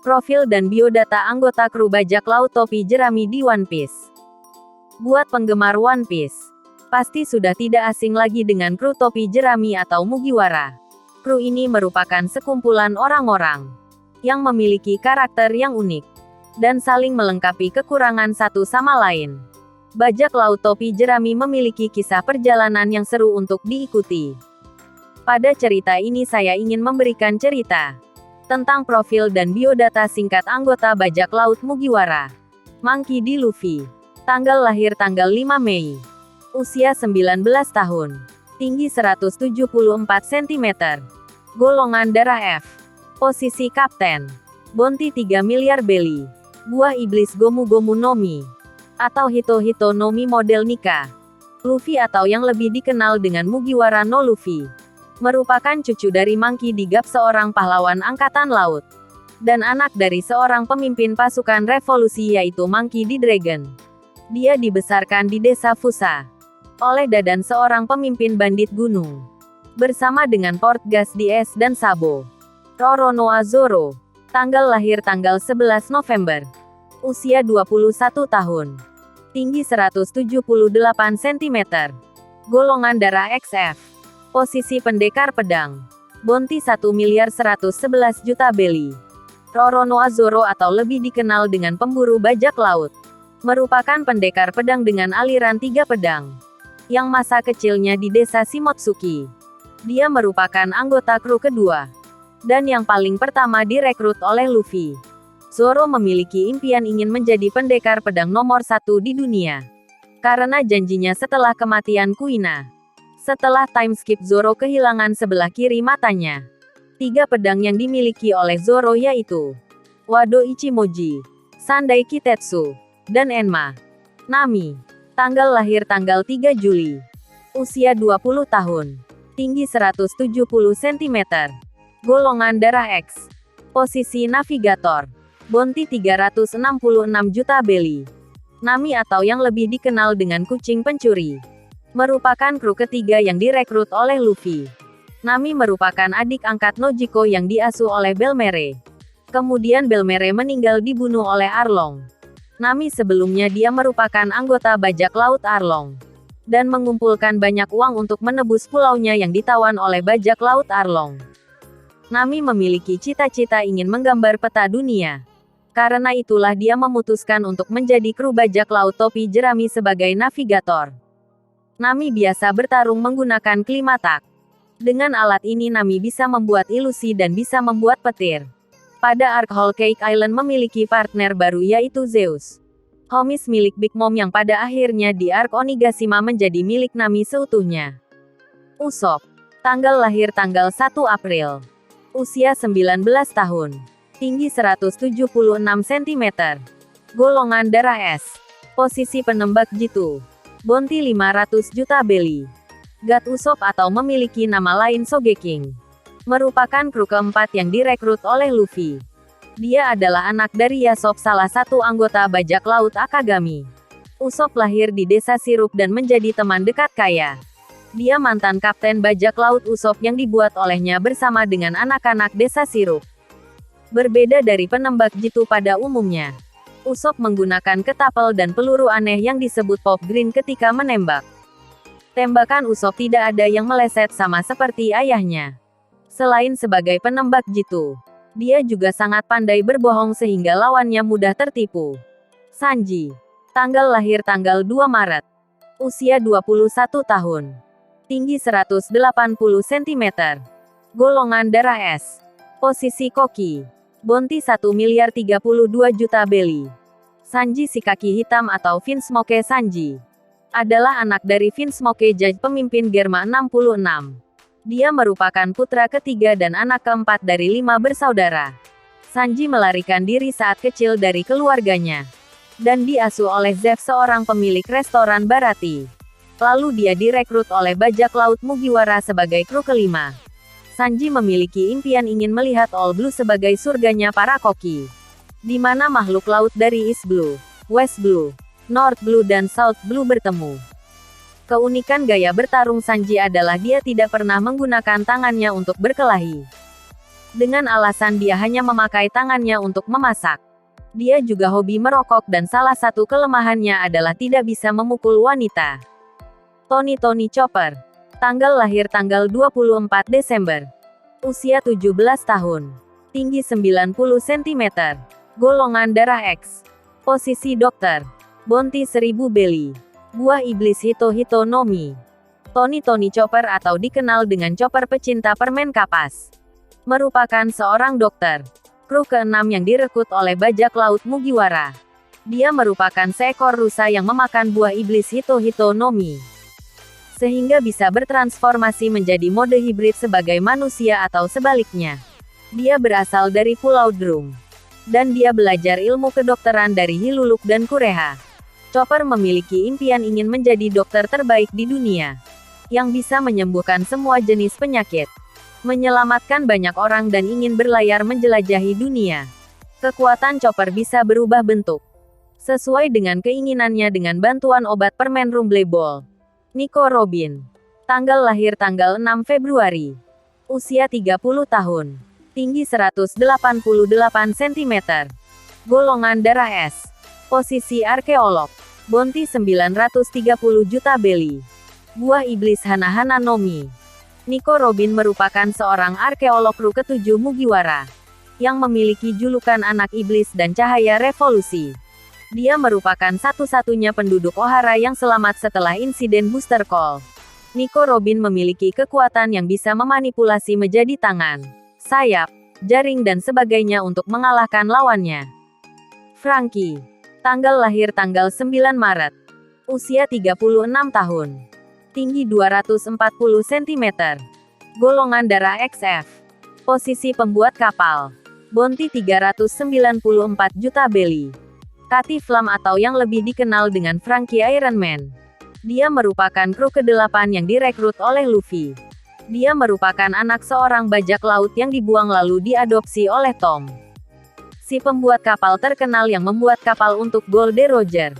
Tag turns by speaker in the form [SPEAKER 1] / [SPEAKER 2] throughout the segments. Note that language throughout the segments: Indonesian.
[SPEAKER 1] Profil dan biodata anggota kru bajak laut topi jerami di One Piece. Buat penggemar One Piece, pasti sudah tidak asing lagi dengan kru topi jerami atau Mugiwara. Kru ini merupakan sekumpulan orang-orang yang memiliki karakter yang unik dan saling melengkapi kekurangan satu sama lain. Bajak laut topi jerami memiliki kisah perjalanan yang seru untuk diikuti. Pada cerita ini saya ingin memberikan cerita tentang profil dan biodata singkat anggota bajak laut Mugiwara. Monkey D. Luffy. Tanggal lahir tanggal 5 Mei. Usia 19 tahun. Tinggi 174 cm. Golongan darah F. Posisi Kapten. Bounty 3 miliar belly. Buah iblis Gomu Gomu no Mi. Atau Hito Hito no Mi model Nika. Luffy atau yang lebih dikenal dengan Mugiwara no Luffy, merupakan cucu dari Monkey D. Gap, seorang pahlawan angkatan laut, dan anak dari seorang pemimpin pasukan revolusi yaitu Monkey D. Dragon. Dia dibesarkan di desa Fusa oleh Dadan, seorang pemimpin bandit gunung, bersama dengan Portgas Ds dan Sabo. Roronoa Zoro. Tanggal lahir tanggal 11 November. Usia 21 tahun. Tinggi 178 cm. Golongan darah XF. Posisi pendekar pedang. Bounty 1 miliar 111 juta belly. Roronoa Zoro atau lebih dikenal dengan pemburu bajak laut, merupakan pendekar pedang dengan aliran 3 pedang, yang masa kecilnya di desa Shimotsuki. Dia merupakan anggota kru kedua, dan yang paling pertama direkrut oleh Luffy. Zoro memiliki impian ingin menjadi pendekar pedang nomor 1 di dunia, karena janjinya setelah kematian Kuina. Setelah time skip, Zoro kehilangan sebelah kiri matanya. 3 pedang yang dimiliki oleh Zoro yaitu Wado Ichimoji, Sandai Kitetsu, dan Enma. Nami. Tanggal lahir tanggal 3 Juli. Usia 20 tahun. Tinggi 170 cm. Golongan darah X. Posisi navigator. Bounty 366 juta belly. Nami atau yang lebih dikenal dengan kucing pencuri, merupakan kru ketiga yang direkrut oleh Luffy. Nami merupakan adik angkat Nojiko yang diasuh oleh Belmere. Kemudian Belmere meninggal dibunuh oleh Arlong. Nami sebelumnya dia merupakan anggota bajak laut Arlong, dan mengumpulkan banyak uang untuk menebus pulaunya yang ditawan oleh bajak laut Arlong. Nami memiliki cita-cita ingin menggambar peta dunia. Karena itulah dia memutuskan untuk menjadi kru bajak laut topi jerami sebagai navigator. Nami biasa bertarung menggunakan klimatak. Dengan alat ini Nami bisa membuat ilusi dan bisa membuat petir. Pada arc Whole Cake Island memiliki partner baru yaitu Zeus, homies milik Big Mom yang pada akhirnya di arc Onigashima menjadi milik Nami seutuhnya. Usopp. Tanggal lahir tanggal 1 April. Usia 19 tahun. Tinggi 176 cm. Golongan darah S. Posisi penembak jitu. Bounty 500 juta belly. God Usopp atau memiliki nama lain Sogeking, merupakan kru keempat yang direkrut oleh Luffy. Dia adalah anak dari Yasop, salah satu anggota bajak laut Akagami. Usopp lahir di desa Sirup dan menjadi teman dekat Kaya. Dia mantan kapten bajak laut Usopp yang dibuat olehnya bersama dengan anak-anak desa Sirup. Berbeda dari penembak jitu pada umumnya, Usopp menggunakan ketapel dan peluru aneh yang disebut Pop Green ketika menembak. Tembakan Usopp tidak ada yang meleset sama seperti ayahnya. Selain sebagai penembak jitu, dia juga sangat pandai berbohong sehingga lawannya mudah tertipu. Sanji. Tanggal lahir tanggal 2 Maret. Usia 21 tahun. Tinggi 180 cm. Golongan darah S. Posisi Koki. Bounty 1 miliar 32 juta belly. Sanji si kaki hitam atau Vinsmoke Sanji adalah anak dari Vinsmoke Judge, pemimpin Germa 66. Dia merupakan putra ketiga dan anak keempat dari 5 bersaudara. Sanji melarikan diri saat kecil dari keluarganya, dan diasuh oleh Zeff, seorang pemilik restoran Barati. Lalu dia direkrut oleh bajak laut Mugiwara sebagai kru kelima. Sanji memiliki impian ingin melihat All Blue sebagai surganya para koki, di mana makhluk laut dari East Blue, West Blue, North Blue dan South Blue bertemu. Keunikan gaya bertarung Sanji adalah dia tidak pernah menggunakan tangannya untuk berkelahi. dengan alasan dia hanya memakai tangannya untuk memasak. Dia juga hobi merokok dan salah satu kelemahannya adalah tidak bisa memukul wanita. Tony Chopper. Tanggal lahir tanggal 24 Desember. Usia 17 tahun. Tinggi 90 cm. Golongan darah X. Posisi dokter. Bounty 1000 Belly. Buah iblis Hito no Mi. Tony Chopper atau dikenal dengan Chopper pecinta permen kapas. Merupakan seorang dokter. Kru ke-6 yang direkrut oleh bajak laut Mugiwara. Dia merupakan seekor rusa yang memakan buah iblis Hito no Mi. Sehingga bisa bertransformasi menjadi mode hibrid sebagai manusia atau sebaliknya. Dia berasal dari Pulau Drum. Dan dia belajar ilmu kedokteran dari Hiluluk dan Kureha. Chopper memiliki impian ingin menjadi dokter terbaik di dunia. Yang bisa menyembuhkan semua jenis penyakit. Menyelamatkan banyak orang dan ingin berlayar menjelajahi dunia. Kekuatan Chopper bisa berubah bentuk. Sesuai dengan keinginannya dengan bantuan obat permen Rumble Ball. Nico Robin. Tanggal lahir tanggal 6 Februari. Usia 30 tahun. Tinggi 188 cm. Golongan darah S. Posisi arkeolog. Bounty 930 juta Belly. Buah iblis Hana no Mi. Nico Robin merupakan seorang arkeolog kru ke-7 Mugiwara. Yang memiliki julukan anak iblis dan cahaya revolusi. Dia merupakan satu-satunya penduduk Ohara yang selamat setelah insiden Booster Call. Nico Robin memiliki kekuatan yang bisa memanipulasi menjadi tangan, sayap, jaring dan sebagainya untuk mengalahkan lawannya. Franky. Tanggal lahir tanggal 9 Maret. Usia 36 tahun. Tinggi 240 cm. Golongan darah XF. Posisi pembuat kapal. Bounty 394 juta Belly. Kati Flam atau yang lebih dikenal dengan Franky Iron Man. Dia merupakan kru ke-8 yang direkrut oleh Luffy. Dia merupakan anak seorang bajak laut yang dibuang lalu diadopsi oleh Tom. Si pembuat kapal terkenal yang membuat kapal untuk Gold Roger.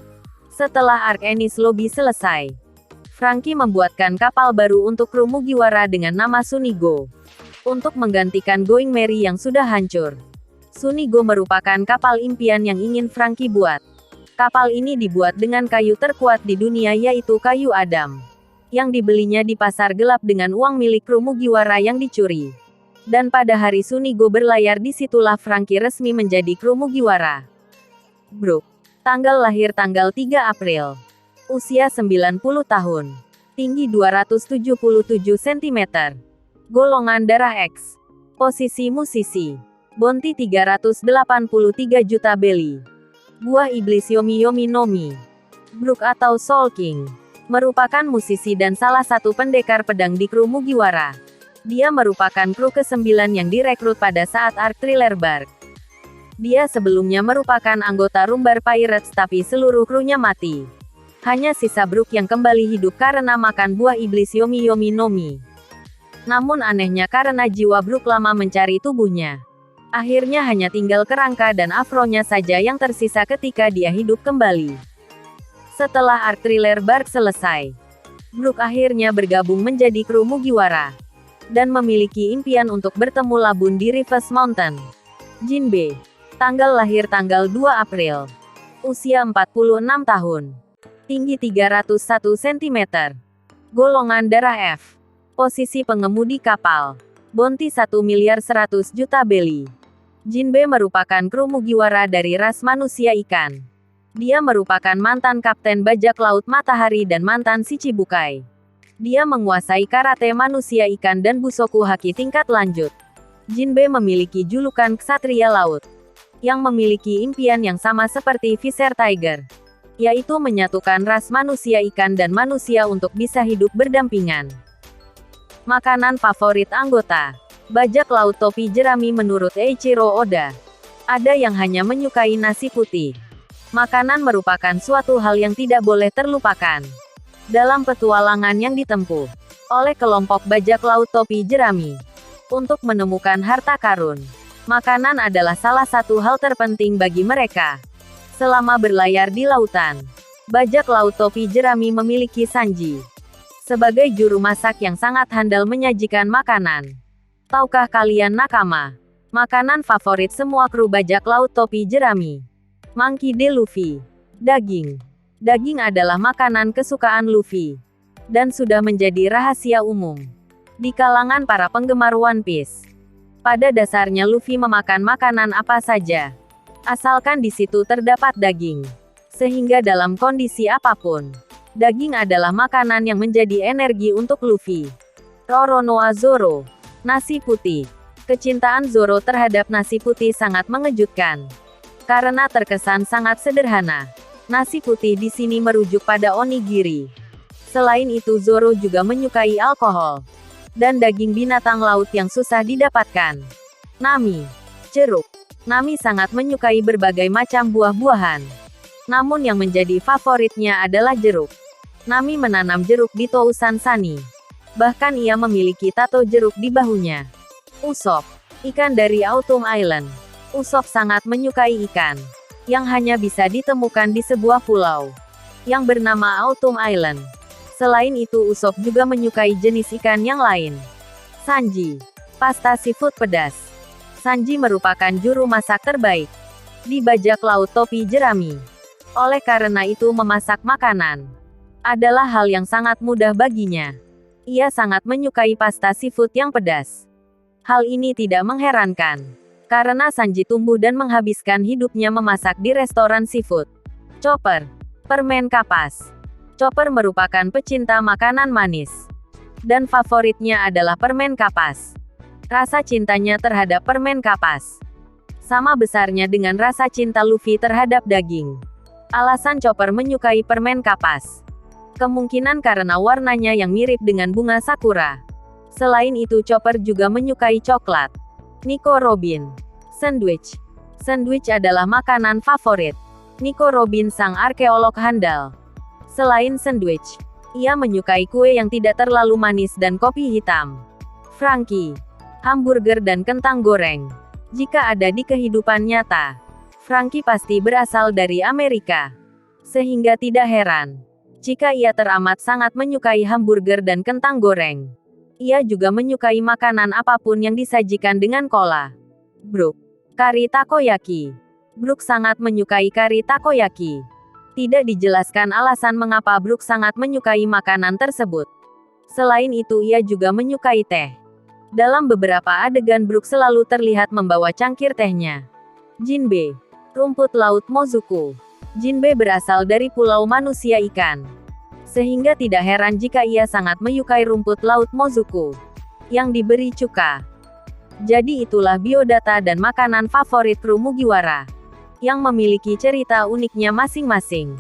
[SPEAKER 1] Setelah arc Enies Lobby selesai, Franky membuatkan kapal baru untuk kru Mugiwara dengan nama Sunigo. Untuk menggantikan Going Merry yang sudah hancur. Sunigo merupakan kapal impian yang ingin Franky buat. Kapal ini dibuat dengan kayu terkuat di dunia yaitu kayu Adam. Yang dibelinya di pasar gelap dengan uang milik kru Mugiwara yang dicuri. Dan pada hari Sunigo berlayar disitulah Franky resmi menjadi kru Mugiwara. Brook. Tanggal lahir tanggal 3 April. Usia 90 tahun. Tinggi 277 cm. Golongan darah X. Posisi musisi. Bounty 383 juta Belly. Buah iblis Yomi no Mi. Brook atau Soul King. Merupakan musisi dan salah satu pendekar pedang di kru Mugiwara. Dia merupakan kru ke-9 yang direkrut pada saat arc Thriller Bark. Dia sebelumnya merupakan anggota Rumbar Pirates tapi seluruh krunya mati. Hanya sisa Brook yang kembali hidup karena makan buah iblis Yomi no Mi. Namun anehnya karena jiwa Brook lama mencari tubuhnya. Akhirnya hanya tinggal kerangka dan afronya saja yang tersisa ketika dia hidup kembali. Setelah arc Thriller Bark selesai, Brook akhirnya bergabung menjadi kru Mugiwara. Dan memiliki impian untuk bertemu Labun di Reverse Mountain. Jinbe. Tanggal lahir tanggal 2 April. Usia 46 tahun. Tinggi 301 cm. Golongan darah F. Posisi pengemudi kapal. Bounty 1 miliar 100 juta Belly. Jinbe merupakan kru Mugiwara dari ras manusia ikan. Dia merupakan mantan kapten bajak laut Matahari dan mantan Shichibukai. Dia menguasai karate manusia ikan dan busoku haki tingkat lanjut. Jinbe memiliki julukan Ksatria Laut. Yang memiliki impian yang sama seperti Visser Tiger. Yaitu menyatukan ras manusia ikan dan manusia untuk bisa hidup berdampingan. Makanan favorit anggota. Bajak laut topi jerami menurut Eiichiro Oda. Ada yang hanya menyukai nasi putih. Makanan merupakan suatu hal yang tidak boleh terlupakan. Dalam petualangan yang ditempuh oleh kelompok bajak laut topi jerami untuk menemukan harta karun, makanan adalah salah satu hal terpenting bagi mereka. Selama berlayar di lautan, bajak laut topi jerami memiliki Sanji sebagai juru masak yang sangat handal menyajikan makanan. Tahukah kalian nakama? Makanan favorit semua kru bajak laut topi jerami. Monkey D. Luffy. Daging. Daging adalah makanan kesukaan Luffy. Dan sudah menjadi rahasia umum di kalangan para penggemar One Piece. Pada dasarnya Luffy memakan makanan apa saja, asalkan di situ terdapat daging. Sehingga dalam kondisi apapun, daging adalah makanan yang menjadi energi untuk Luffy. Roronoa Zoro. Nasi putih. Kecintaan Zoro terhadap nasi putih sangat mengejutkan. Karena terkesan sangat sederhana. Nasi putih di sini merujuk pada onigiri. Selain itu Zoro juga menyukai alkohol. Dan daging binatang laut yang susah didapatkan. Nami. Jeruk. Nami sangat menyukai berbagai macam buah-buahan. Namun yang menjadi favoritnya adalah jeruk. Nami menanam jeruk di Tousan Sani. Bahkan ia memiliki tato jeruk di bahunya. Usop. Ikan dari Autumn Island. Usop sangat menyukai ikan yang hanya bisa ditemukan di sebuah pulau yang bernama Autumn Island. Selain itu Usop juga menyukai jenis ikan yang lain. Sanji. Pasta seafood pedas. Sanji merupakan juru masak terbaik di bajak laut topi jerami. Oleh karena itu memasak makanan adalah hal yang sangat mudah baginya. Ia sangat menyukai pasta seafood yang pedas. Hal ini tidak mengherankan, karena Sanji tumbuh dan menghabiskan hidupnya memasak di restoran seafood. Chopper. Permen kapas. Chopper merupakan pecinta makanan manis. Dan favoritnya adalah permen kapas. Rasa cintanya terhadap permen kapas sama besarnya dengan rasa cinta Luffy terhadap daging. Alasan Chopper menyukai permen kapas kemungkinan karena warnanya yang mirip dengan bunga sakura. Selain itu Chopper juga menyukai coklat. Nico Robin. Sandwich. Sandwich adalah makanan favorit Nico Robin, sang arkeolog handal. Selain sandwich, ia menyukai kue yang tidak terlalu manis dan kopi hitam. Frankie. Hamburger dan kentang goreng. Jika ada di kehidupan nyata, Frankie pasti berasal dari Amerika. Sehingga tidak heran jika ia teramat sangat menyukai hamburger dan kentang goreng. Ia juga menyukai makanan apapun yang disajikan dengan cola. Brook. Kari takoyaki. Brook sangat menyukai kari takoyaki. Tidak dijelaskan alasan mengapa Brook sangat menyukai makanan tersebut. Selain itu ia juga menyukai teh. Dalam beberapa adegan Brook selalu terlihat membawa cangkir tehnya. Jinbe. Rumput laut Mozuku. Jinbe berasal dari pulau manusia ikan. Sehingga tidak heran jika ia sangat menyukai rumput laut Mozuku yang diberi cuka. Jadi itulah biodata dan makanan favorit kru Mugiwara yang memiliki cerita uniknya masing-masing.